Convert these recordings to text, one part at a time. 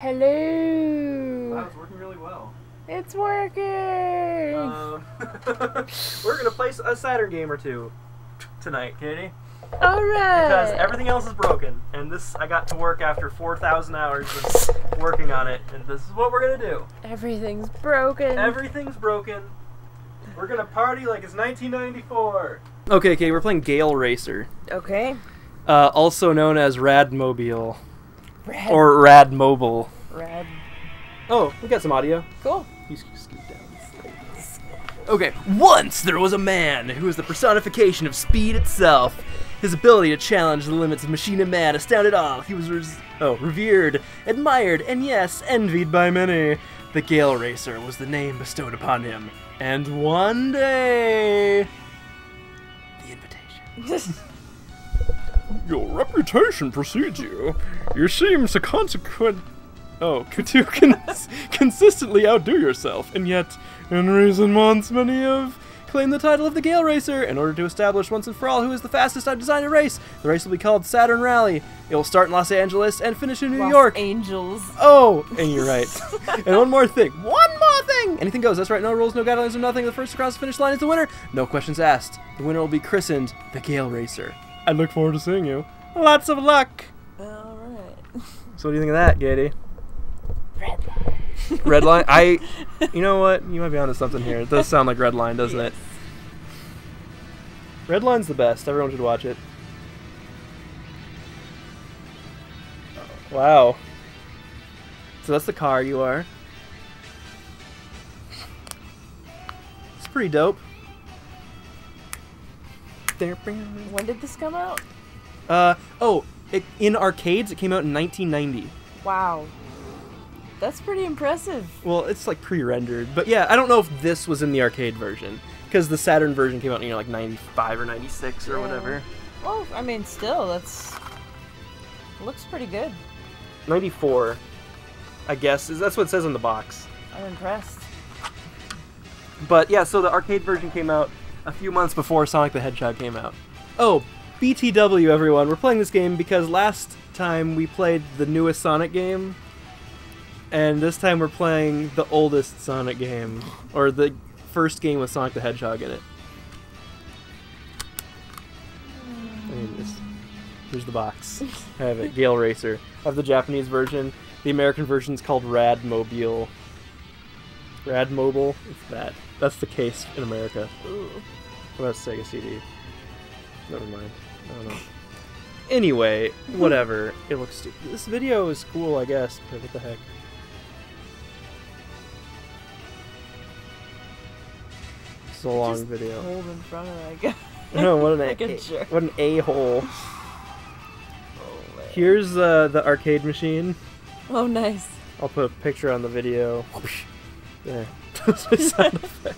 Hello. Wow, it's working really well. It's working. We're gonna play a Saturn game or two tonight, Katie. All right. Because everything else is broken, and this I got to work after 4,000 hours of working on it, and this is what we're gonna do. Everything's broken. Everything's broken. We're gonna party like it's 1994. Okay, Katie, we're playing Gale Racer. Okay. Also known as Radmobile. Rad. Or Radmobile. Rad. Oh, we got some audio. Cool. You scoot down. Okay, once there was a man who was the personification of speed itself. His ability to challenge the limits of machine and man astounded all. He was revered, admired, and yes, envied by many. The Gale Racer was the name bestowed upon him. And one day... the invitation. Your reputation precedes you. You seem to consistently outdo yourself, and yet, in recent months, many have claimed the title of the Gale Racer in order to establish once and for all who is the fastest I've designed a race. The race will be called Saturn Rally. It will start in Los Angeles and finish in New York. Angels. Oh, and you're right. And one more thing. Anything goes. That's right. No rules, no guidelines, no nothing. The first across the finish line is the winner. No questions asked. The winner will be christened the Gale Racer. I look forward to seeing you. Lots of luck. All right. So what do you think of that, Katie? Redline. Redline? You know what? You might be onto something here. It does sound like Redline, doesn't it? Redline's the best. Everyone should watch it. Wow. So that's the car you are. It's pretty dope. When did this come out? In arcades, it came out in 1990. Wow. That's pretty impressive. Well, it's like pre-rendered, but yeah, I don't know if this was in the arcade version, because the Saturn version came out in like 95 or 96 or whatever. Well, I mean, still, looks pretty good. 94, I guess. That's what it says on the box. I'm impressed. But yeah, so the arcade version came out a few months before Sonic the Hedgehog came out. Oh, BTW everyone, we're playing this game because last time we played the newest Sonic game, and this time we're playing the oldest Sonic game, or the first game with Sonic the Hedgehog in it. Here's the box. I have it, Gale Racer. I have the Japanese version. The American version is called Radmobile. Radmobile, it's that. That's the case in America. Ooh. What about Sega CD? Never mind. I don't know. Anyway, whatever. It looks stupid. This video is cool, I guess, but what the heck. It's a long Just video. Hold in front of that guy. No, what an like a jerk. what an a-hole. Oh, man. Here's the arcade machine. Oh, nice. I'll put a picture on the video. There. That's my sound effect.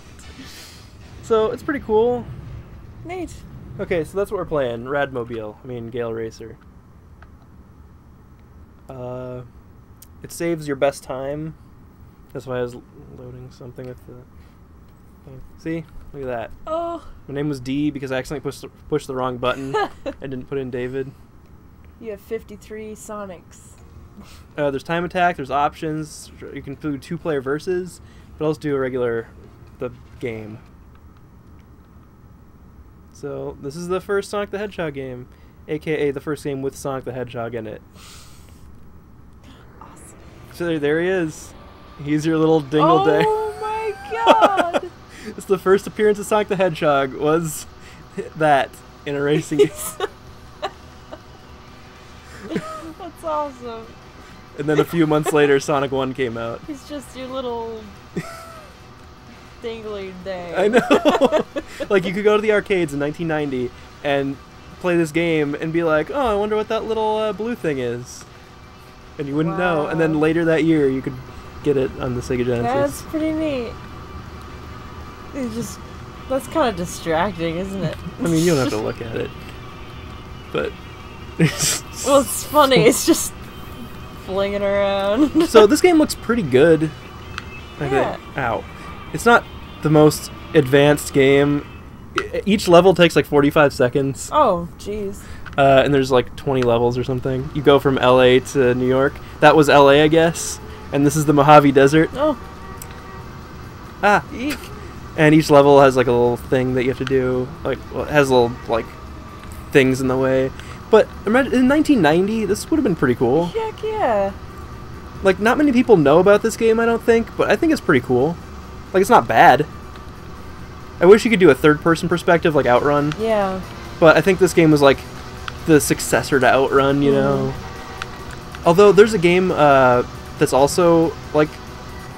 So, it's pretty cool. Neat. Okay, so that's what we're playing. Radmobile. I mean, Gale Racer. It saves your best time. That's why I was loading something with the... See? Look at that. Oh. My name was D because I accidentally pushed the wrong button. I didn't put in David. You have 53 Sonics. There's time attack, there's options. You can do 2-player versus, but also do the game. So, this is the first Sonic the Hedgehog game, aka the first game with Sonic the Hedgehog in it. Awesome. So there he is. He's your little dingle day. Oh my god! It's the first appearance of Sonic the Hedgehog was that in a racing game. That's awesome. And then a few months later, Sonic 1 came out. He's just your little dingly day. I know. Like, you could go to the arcades in 1990 and play this game and be like, oh, I wonder what that little blue thing is. And you wouldn't know. And then later that year, you could get it on the Sega Genesis. That's pretty neat. That's kind of distracting, isn't it? I mean, you don't have to look at it. But... well, it's funny. It's just flinging around. So this game looks pretty good. I think. Ow. It's not the most advanced game. Each level takes like 45 seconds. Oh, jeez. and there's like 20 levels or something. You go from LA to New York. That was LA, I guess. And this is the Mojave Desert. Oh. Ah. Eek. And each level has like a little thing that you have to do. Like, well, it has little like things in the way. But in 1990, this would have been pretty cool. Heck yeah. Like, not many people know about this game, I don't think, but I think it's pretty cool. Like, it's not bad. I wish you could do a third-person perspective like Outrun. Yeah. But I think this game was like the successor to Outrun, you know. Although there's a game that's also like,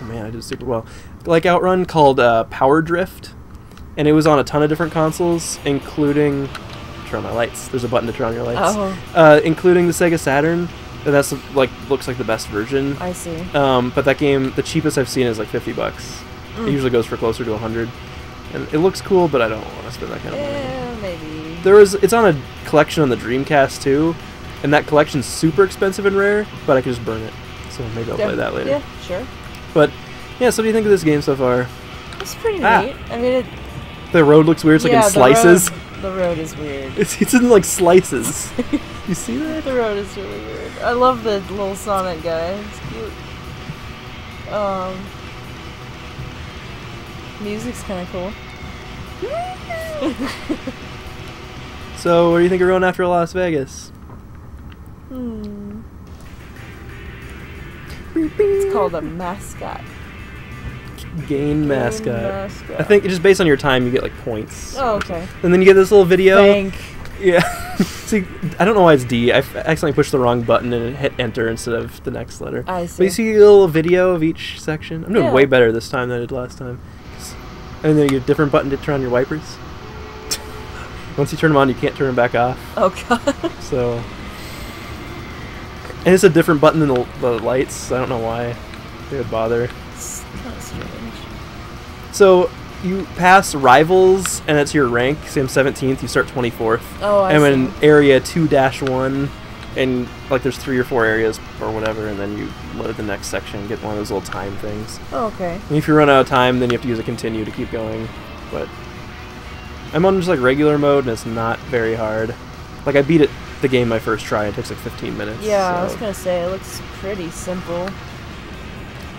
oh man, I did super well. Like Outrun called Power Drift, and it was on a ton of different consoles, including turn on my lights. There's a button to turn on your lights. Oh. Including the Sega Saturn. And that's like looks like the best version. I see. But that game, the cheapest I've seen is like $50. It usually goes for closer to 100. And it looks cool, but I don't want to spend that kind of money. Yeah, maybe. It's on a collection on the Dreamcast too, and that collection's super expensive and rare, but I could just burn it. So maybe I'll play that later. Yeah, sure. But yeah, so what do you think of this game so far? It's pretty neat. I mean, the road looks weird. It's like in slices. The road is weird. It's in like slices. You see that? The road is really weird. I love the little Sonic guy. It's cute. Music's kind of cool. So, what do you think of Run After Las Vegas? It's called a mascot. Gain mascot. I think just based on your time, you get like points. Oh, okay. And then you get this little video. Thank. Yeah. See, I don't know why it's D. I accidentally pushed the wrong button and hit enter instead of the next letter. I see. But you see a little video of each section. I'm doing way better this time than I did last time. And then you get a different button to turn on your wipers. Once you turn them on, you can't turn them back off. Oh, God. So... And it's a different button than the lights. I don't know why they would bother. It's kind of strange. So... You pass rivals, and that's your rank. Say I'm 17th, you start 24th. Oh, I see. And in area 2-1, and like there's 3 or 4 areas or whatever, and then you load the next section and get one of those little time things. Oh, okay. And if you run out of time, then you have to use a continue to keep going. But I'm on just like regular mode, and it's not very hard. Like I beat the game my first try. It takes like 15 minutes. Yeah, so. I was gonna say it looks pretty simple.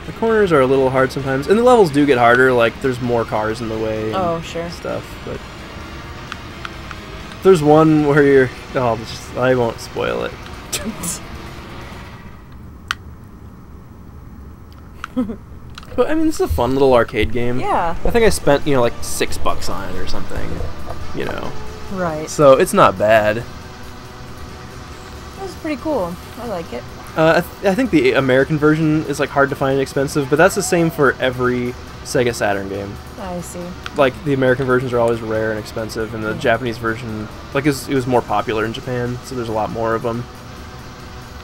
The corners are a little hard sometimes, and the levels do get harder. Like there's more cars in the way. Oh, sure. Stuff, but there's one where you're. Oh, I won't spoil it. But I mean, this is a fun little arcade game. Yeah. I think I spent like $6 on it or something. You know. Right. So it's not bad. That's pretty cool. I like it. I think the American version is like hard to find and expensive, but that's the same for every Sega Saturn game. I see. Like the American versions are always rare and expensive, and the Japanese version, like it was more popular in Japan, so there's a lot more of them.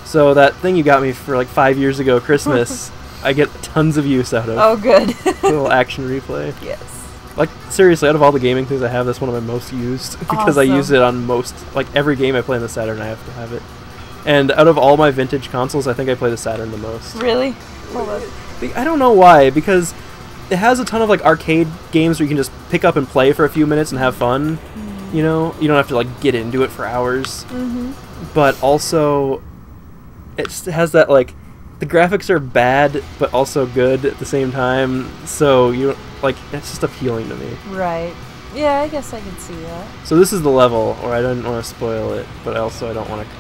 So that thing you got me for like 5 years ago, Christmas, I get tons of use out of. Oh, good. Little action replay. Yes. Like seriously, out of all the gaming things I have, that's one of my most used because I use it on most, like every game I play in the Saturn, I have to have it. And out of all my vintage consoles, I think I play the Saturn the most. Really? Hold on. I don't know why, because it has a ton of like arcade games where you can just pick up and play for a few minutes and have fun. You know, you don't have to like get into it for hours. But also, it just has that like, the graphics are bad but also good at the same time. So you like, it's just appealing to me. Right. Yeah, I guess I can see that. So this is the level, or I didn't want to spoil it, but also I don't want to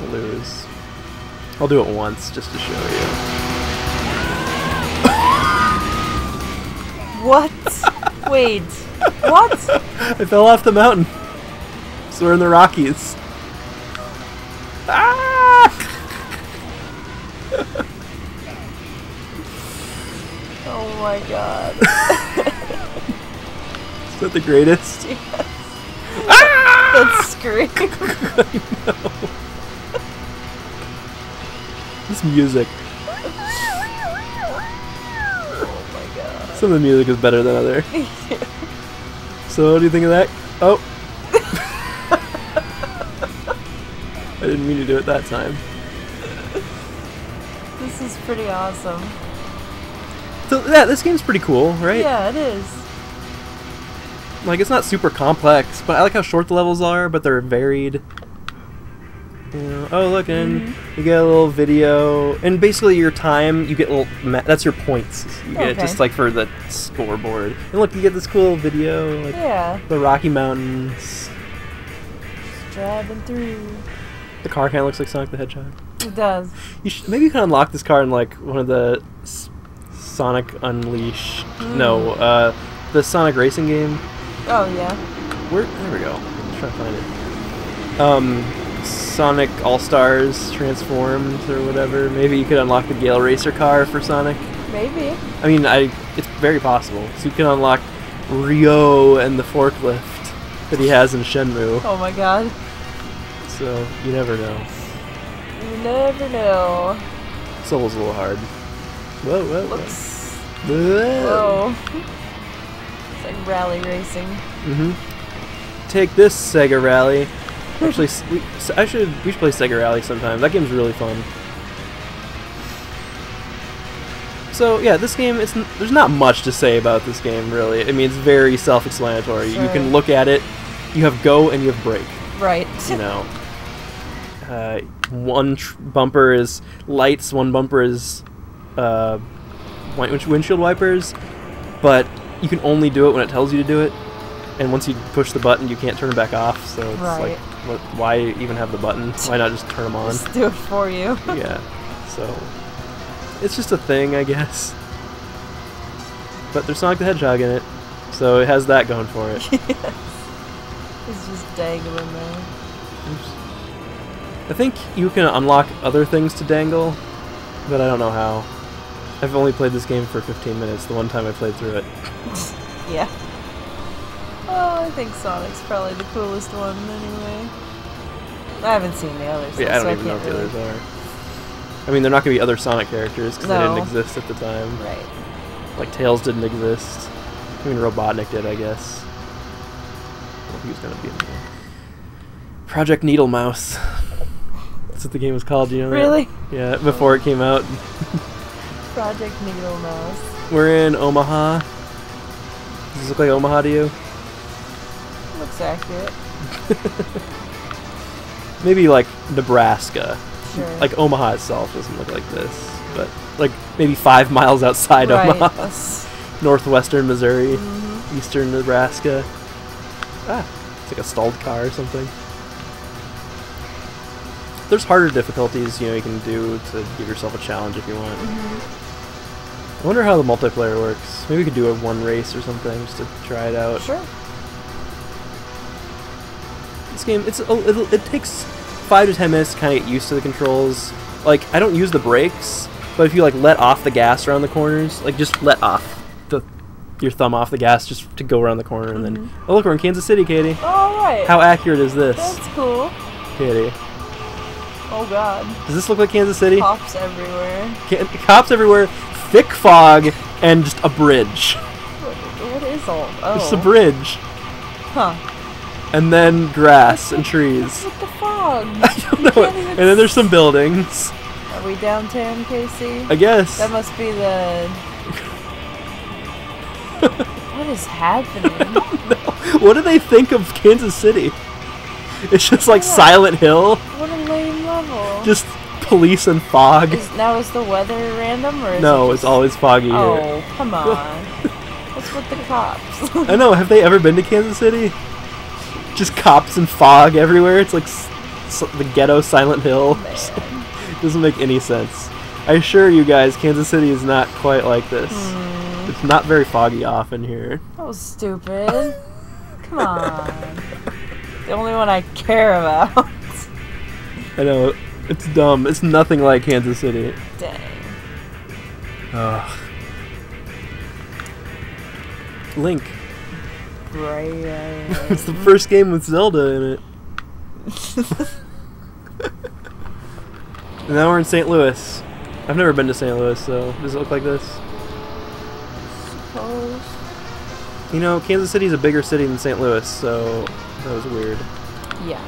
lose. I'll do it once just to show you. What? Wait. What? I fell off the mountain. So we're in the Rockies. Ah! Oh my god. Is that the greatest? Yes. Ah! That scream. I know. This music. Oh my god. Some of the music is better than other. So what do you think of that? Oh. I didn't mean to do it that time. This is pretty awesome. So yeah, this game's pretty cool, right? Yeah, it is. Like, it's not super complex, but I like how short the levels are, but they're varied. You know, oh look, and you get a little video, and basically your time, you get a little, that's your points. You get it just like for the scoreboard. And look, you get this cool video, like the Rocky Mountains. Just driving through. The car kind of looks like Sonic the Hedgehog. It does. Maybe you can unlock this car in like one of the Sonic Unleashed. No, the Sonic racing game. Oh yeah. There we go. I'm trying to find it. Sonic All-Stars Transformed or whatever. Maybe you could unlock the Gale Racer car for Sonic. Maybe. I mean, it's very possible. So you can unlock Ryo and the forklift that he has in Shenmue. Oh my god. So you never know. You never know. This level's a little hard. Whoa, whoa, whoa. Looks... Whoa. It's like rally racing. Take this, Sega Rally. Actually, we should play Sega Rally sometime. That game's really fun. So yeah, this game, there's not much to say about this game really. I mean, it's very self-explanatory. Sure. You can look at it. You have go and you have brake. Right. You know, one bumper is lights, one bumper is windshield wipers, but you can only do it when it tells you to do it. And once you push the button, you can't turn it back off. So it's like, why even have the button? Why not just turn them on? Just do it for you. Yeah. So it's just a thing, I guess. But there's Sonic the Hedgehog in it, so it has that going for it. Yes. It's just dangling there. Oops. I think you can unlock other things to dangle, but I don't know how. I've only played this game for 15 minutes, the one time I played through it. Yeah. Oh, I think Sonic's probably the coolest one anyway. I haven't seen the others. Yeah, I don't even know what the others are. I mean, they're not going to be other Sonic characters because they didn't exist at the time. Right. Like, Tails didn't exist. I mean, Robotnik did, I guess. Well, he was going to be in there. Project Needle Mouse. That's what the game was called, you know that? Really? Yeah, before it came out. Project Needle Mouse. We're in Omaha. Does this look like Omaha to you? Looks accurate. Maybe like Nebraska. Sure. Like Omaha itself doesn't look like this, but like maybe 5 miles outside Omaha. That's... Northwestern Missouri, eastern Nebraska. Ah, it's like a stalled car or something. There's harder difficulties, you know, you can do to give yourself a challenge if you want. I wonder how the multiplayer works. Maybe we could do a one race or something just to try it out. Sure. This game, it takes 5 to 10 minutes to kind of get used to the controls. Like, I don't use the brakes, but if you like let off the gas around the corners, like just let off your thumb off the gas just to go around the corner, and then oh look, we're in Kansas City, Katie. All right. How accurate is this? That's cool. Katie. Oh god. Does this look like Kansas City? Cops everywhere. Cops everywhere, thick fog, and just a bridge. What is all? Oh. Just a bridge. Huh. And then grass and trees. What's with the fog? I don't know. And then there's some buildings. Are we downtown, Casey? I guess. That must be the... What is happening? I don't know. What do they think of Kansas City? It's just like Silent Hill. What a lame level. Just police and fog. Is the weather random, or is No, it it's always foggy here. Oh, come on. What's with the cops? I know, have they ever been to Kansas City? Just cops and fog everywhere. It's like the ghetto Silent Hill. It doesn't make any sense. I assure you guys, Kansas City is not quite like this. It's not very foggy often here. That was stupid. Come on. The only one I care about. I know, it's dumb. It's nothing like Kansas City. Dang. Ugh. Link. Right. It's the first game with Zelda in it. And now we're in St. Louis. I've never been to St. Louis, so does it look like this? Suppose. You know, Kansas City is a bigger city than St. Louis, so that was weird. Yeah.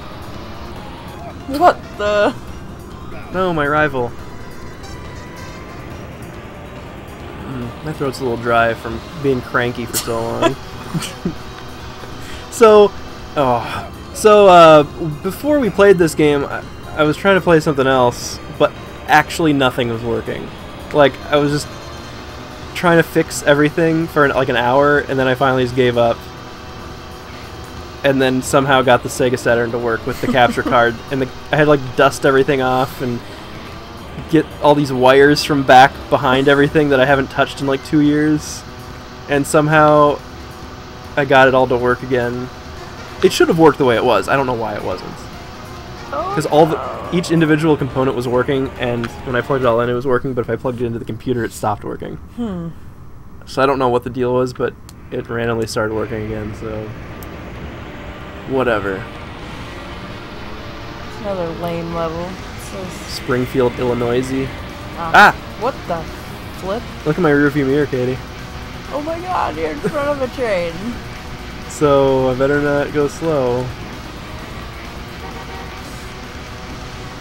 What the? No, my rival. My throat's a little dry from being cranky for so long. So before we played this game, I was trying to play something else, but actually nothing was working. Like, I was just trying to fix everything for like an hour, and then I finally just gave up. And then somehow got the Sega Saturn to work with the capture card, and I had like dust everything off and get all these wires from back behind everything that I haven't touched in like 2 years, and somehow I got it all to work again. It should have worked the way it was. I don't know why it wasn't. Because each individual component was working, and when I plugged it all in, it was working, but if I plugged it into the computer, it stopped working. So I don't know what the deal was, but it randomly started working again, so whatever. It's another lame level. Springfield, Illinois. What the flip? Look at my rearview mirror, Katie. Oh my god, you're in front of a train. So I better not go slow.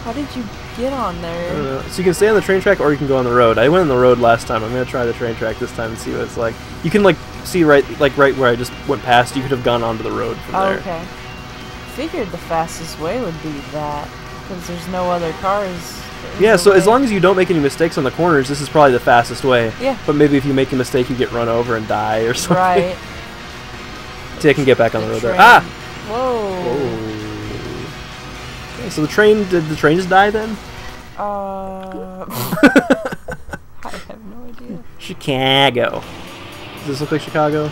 How did you get on there? I don't know. So you can stay on the train track or you can go on the road. I went on the road last time. I'm gonna try the train track this time and see what it's like. You can like see right where I just went past. You could have gone onto the road from there. Okay. Figured the fastest way would be that because there's no other cars. Yeah, so as long as you don't make any mistakes on the corners, this is probably the fastest way. Yeah. But maybe if you make a mistake, you get run over and die or something. Right. See, I can get back on the road there. Ah! Whoa! Okay, so did the train just die then? I have no idea. Chicago. Does this look like Chicago?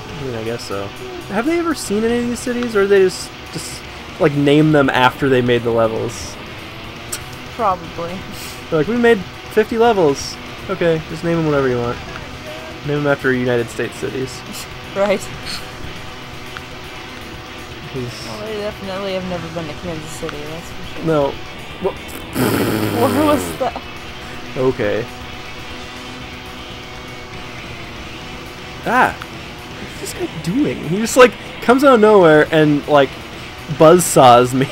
I mean, I guess so. Have they ever seen any of these cities, or they just like name them after they made the levels? Probably. They're like, we made 50 levels. Okay, just name them whatever you want. Name them after United States cities. Right. Well, they definitely have never been to Kansas City, that's for sure. No. Where was that? Okay. What's this guy doing? He just like comes out of nowhere and like buzzsaws me.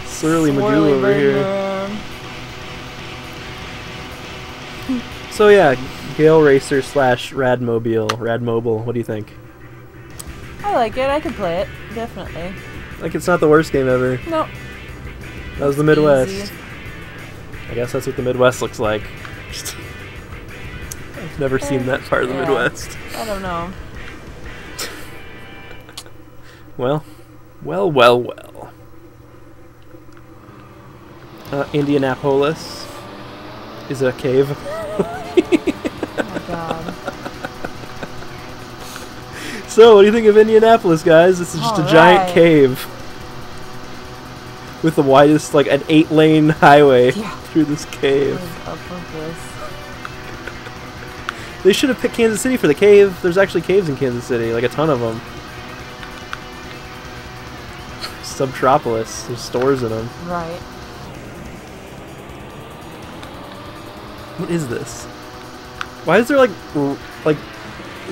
Swirly Magoo over here. So yeah, Gale Racer / Radmobile. What do you think? I like it. I can play it. Definitely. Like, it's not the worst game ever. No. That was the Midwest. Easy. I guess that's what the Midwest looks like. I've never seen that part of the Midwest. I don't know. Well. Indianapolis is a cave. Oh my god. So, what do you think of Indianapolis, guys? This is just a giant cave with the widest, like, an 8-lane highway through this cave. They should have picked Kansas City for the cave. There's actually caves in Kansas City, like a ton of them. Subtropolis. There's stores in them. Right. What is this? Why is there like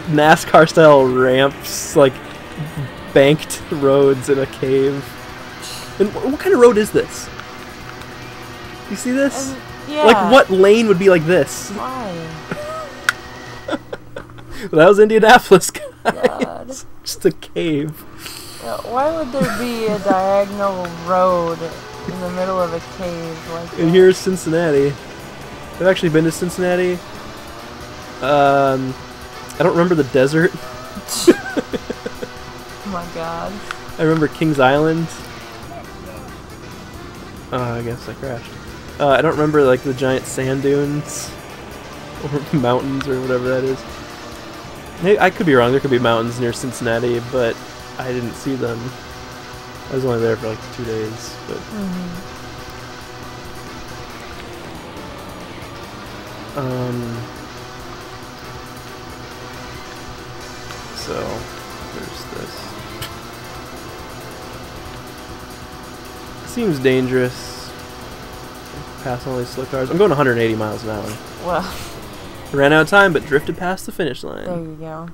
NASCAR style ramps, like banked roads in a cave? And what kind of road is this? You see this? Yeah. Like, what lane would be like this? Why? Well, that was Indianapolis, guys. God. Just a cave. Why would there be a diagonal road in the middle of a cave like that? And here's Cincinnati. I've actually been to Cincinnati. I don't remember the desert. Oh my god. I remember Kings Island. I guess I crashed. I don't remember like the giant sand dunes or mountains or whatever that is. Hey, I could be wrong. There could be mountains near Cincinnati, but I didn't see them. I was only there for like 2 days, but. So there's this. Seems dangerous. Passing all these slow cars. I'm going 180 miles an hour. Well. Ran out of time, but drifted past the finish line. There you go.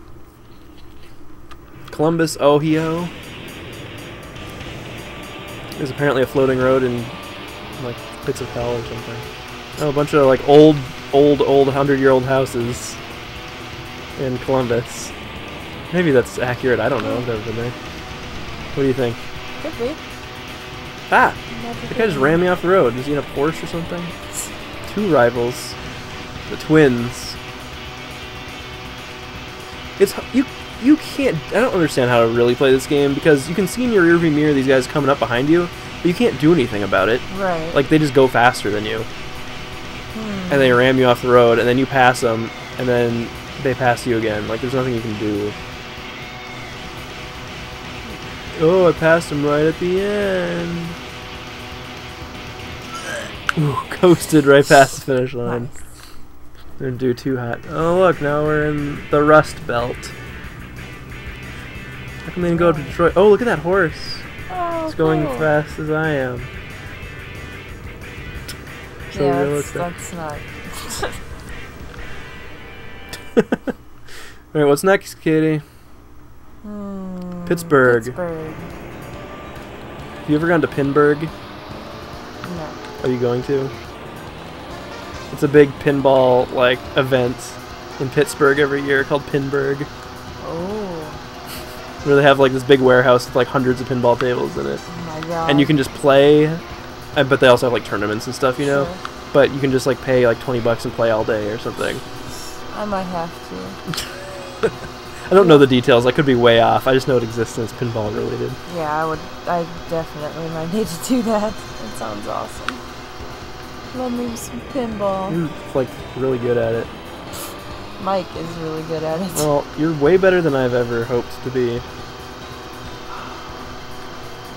Columbus, Ohio. There's apparently a floating road in like Pits of Hell or something. Oh, a bunch of like old 100-year-old houses in Columbus. Maybe that's accurate. I don't know. I've never been there. What do you think? Could be. Ah! The guy just ran me off the road. Is he in a Porsche or something? Two rivals. The twins. It's... You can't... I don't understand how to really play this game, because you can see in your rearview mirror these guys coming up behind you, but you can't do anything about it. Right. Like, they just go faster than you. And they ram you off the road, and then you pass them, and then they pass you again. Like, there's nothing you can do. Oh, I passed him right at the end. Ooh, coasted right past the finish line. Nice. Didn't do too hot. Oh, look, now we're in the Rust Belt. How come they didn't go to Detroit? Oh, look at that horse. Oh, It's going cool. as fast as I am. So Yeah, realistic. that's not... Alright, what's next, Katie? Pittsburgh. Pittsburgh. Have you ever gone to Pinburgh? No. Are you going to? It's a big pinball like event in Pittsburgh every year called Pinburgh, Oh. where they have like this big warehouse with like hundreds of pinball tables in it, Oh my god. and you can just play. But they also have like tournaments and stuff, you know. Sure. But you can just like pay like $20 and play all day or something. I might have to. I don't know the details. I could be way off. I just know it exists and it's pinball related. Yeah, I definitely might need to do that. That sounds awesome. Love me some pinball. You're like really good at it. Mike is really good at it. Well, you're way better than I've ever hoped to be.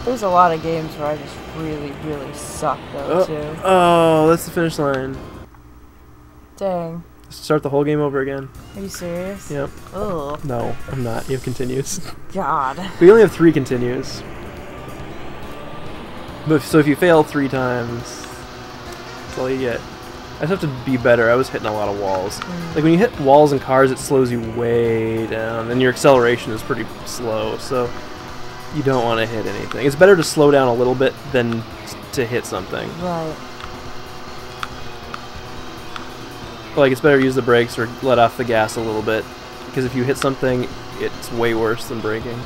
There's a lot of games where I just really, really suck though too. Oh, that's the finish line. Dang. Start the whole game over again. Are you serious? Yep. Ugh. No, I'm not. You have continues. God. We only have 3 continues. But so if you fail 3 times, that's all you get. I just have to be better. I was hitting a lot of walls. Like when you hit walls and cars, it slows you way down, and your acceleration is pretty slow. So you don't want to hit anything. It's better to slow down a little bit than to hit something. Right. Like it's better to use the brakes or let off the gas a little bit, because if you hit something, it's way worse than braking.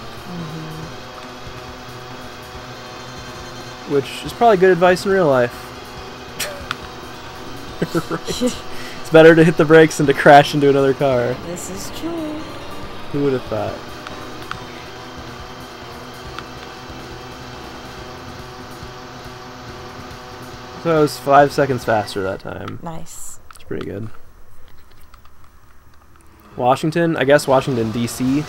Which is probably good advice in real life. Right. It's better to hit the brakes than to crash into another car. This is true. Who would have thought? So I was 5 seconds faster that time. Nice. It's pretty good. Washington, I guess Washington, D.C.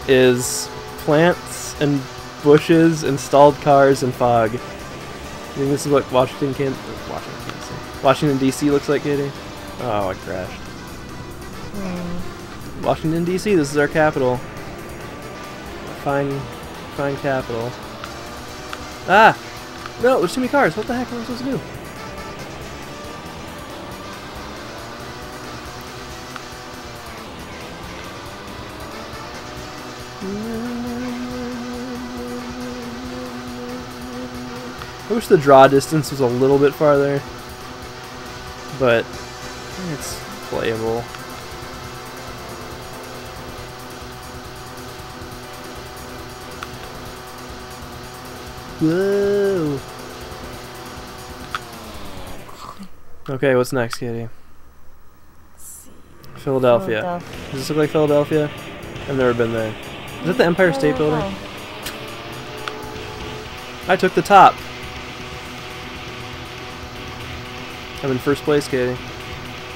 is plants and bushes and stalled cars and fog. I think this is what Washington, D.C. looks like, Katie. Oh, I crashed. Washington, D.C., this is our capital. Fine capital. Ah! No, there's too many cars. What the heck am I supposed to do? I wish the draw distance was a little bit farther, but it's playable. Whoa! Okay, what's next, Katie? Philadelphia. Does this look like Philadelphia? I've never been there. Is that the Empire State Building? I took the top. I'm in first place, Katie.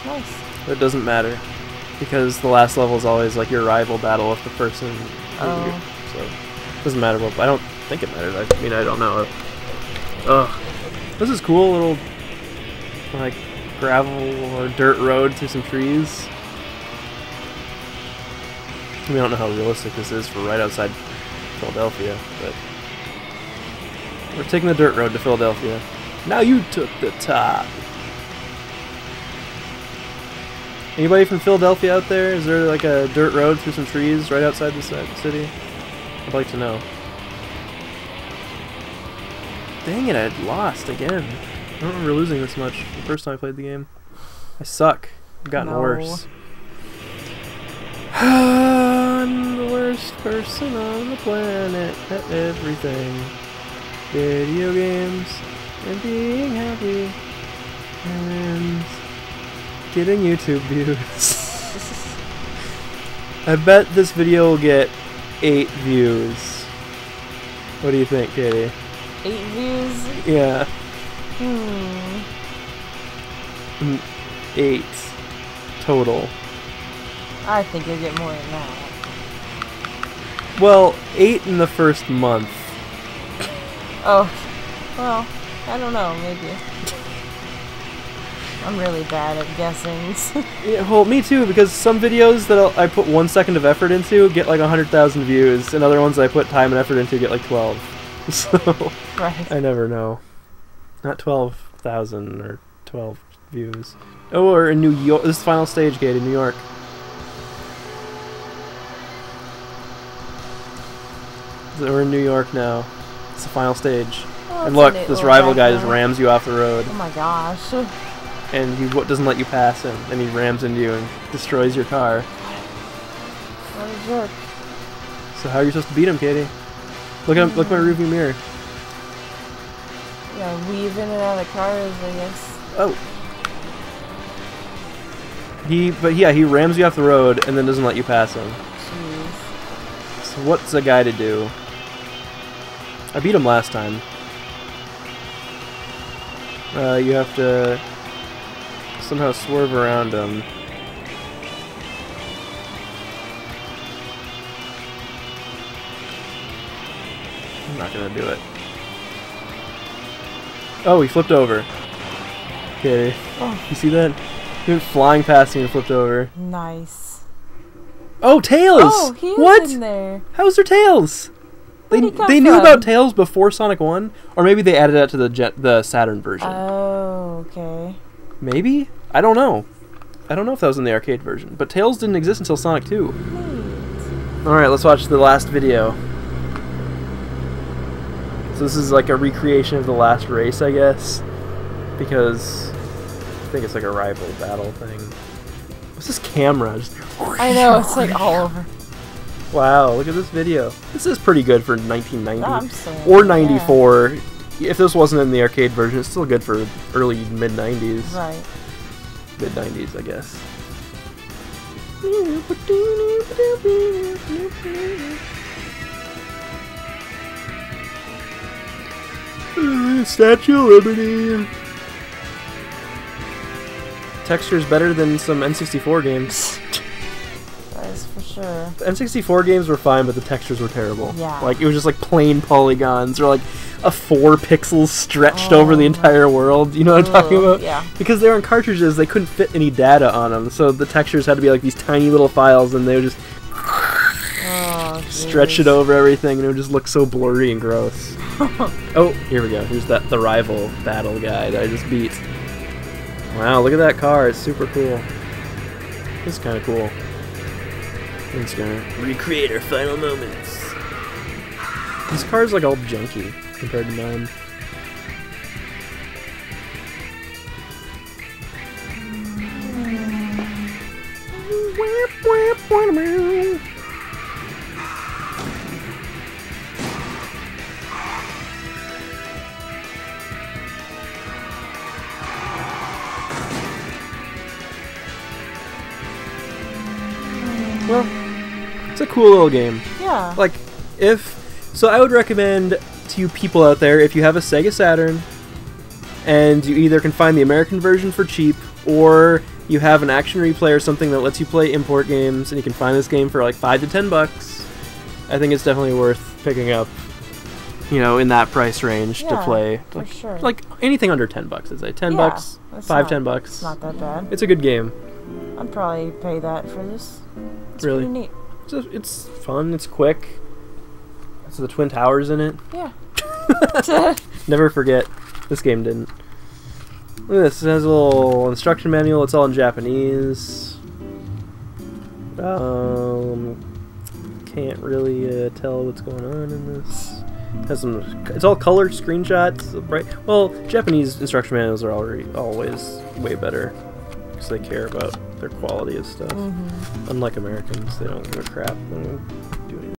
Nice. But it doesn't matter, because the last level is always like your rival battle with the person. Oh. So it doesn't matter. Well, I don't think it matters. I mean, I don't know. Ugh. This is cool. Little like gravel or dirt road through some trees. I mean, I don't know how realistic this is for right outside Philadelphia, but we're taking the dirt road to Philadelphia. Now you took the top. Anybody from Philadelphia out there? Is there like a dirt road through some trees right outside the city? I'd like to know. Dang it, I lost again. I don't remember losing this much the first time I played the game. I suck. I've gotten worse. I'm the worst worst person on the planet at everything. Video games and being happy and getting YouTube views. I bet this video will get 8 views. What do you think, Katie? 8 views? Yeah. 8 total. I think you'll get more than that. Well, 8 in the first month. Oh, well, I don't know, maybe. I'm really bad at guessing. Yeah, well, me too, because some videos that I put 1 second of effort into get like 100,000 views, and other ones I put time and effort into get like 12. So, right. I never know. Not 12,000 or 12 views. Oh, we're in New York. This is the final stage, Katie, New York. So we're in New York now. It's the final stage. Oh, and look, this rival guy just rams you off the road. Oh my gosh. And he doesn't let you pass him, and he rams into you and destroys your car. What a jerk. So how are you supposed to beat him, Katie? Look at look at my rearview mirror. Yeah, weave in and out of cars, I guess. Oh. He rams you off the road and then doesn't let you pass him. Jeez. So what's a guy to do? I beat him last time. You have to somehow swerve around him. I'm not gonna do it. Oh, he flipped over. Okay. Oh. You see that? He went flying past me and flipped over. Nice. Oh, Tails! Oh, he is what? in there. How's there Tails? They knew about Tails before Sonic 1? Or maybe they added that to the Saturn version. Oh, okay. Maybe? I don't know. I don't know if that was in the arcade version. But Tails didn't exist until Sonic 2. Neat. Alright, let's watch the last video. So this is like a recreation of the last race, I guess. Because I think it's like a rival battle thing. What's this camera? Just I know, it's like all over. wow, look at this video. This is pretty good for 1990. I'm saying, or 94. Yeah. If this wasn't in the arcade version, it's still good for early mid-90s. Right. Mid-90s, I guess. Statue of Liberty. Texture's better than some N64 games. That is for sure. The N64 games were fine, but the textures were terrible. Yeah. Like, it was just like plain polygons, or like a 4 pixels stretched over the entire world. You know what I'm talking about? Yeah. Because they were on cartridges, they couldn't fit any data on them, so the textures had to be like these tiny little files, and they would just stretch it over everything, and it would just look so blurry and gross. Oh, here we go. Here's the rival battle guy that I just beat. Wow, look at that car. It's super cool. This is kind of cool. It's gonna recreate our final moments. This car's like all junky compared to mine. Well, it's a cool little game. Yeah. Like, so I would recommend to you people out there, if you have a Sega Saturn, and you either can find the American version for cheap, or you have an Action Replay or something that lets you play import games, and you can find this game for like $5 to $10, I think it's definitely worth picking up, you know, in that price range to play. For sure. Like anything under $10, I'd say. $10, $5-10. It's not that bad. It's a good game. I'd probably pay that for this. It's really pretty neat. It's fun. It's quick. So the Twin Towers in it. Yeah. Never forget. This game didn't. Look at this. It has a little instruction manual. It's all in Japanese. Can't really tell what's going on in this. It has some. It's all color screenshots. Right. Well, Japanese instruction manuals are always way better because they care about their quality of stuff. Unlike Americans, they don't give a crap. They don't do anything.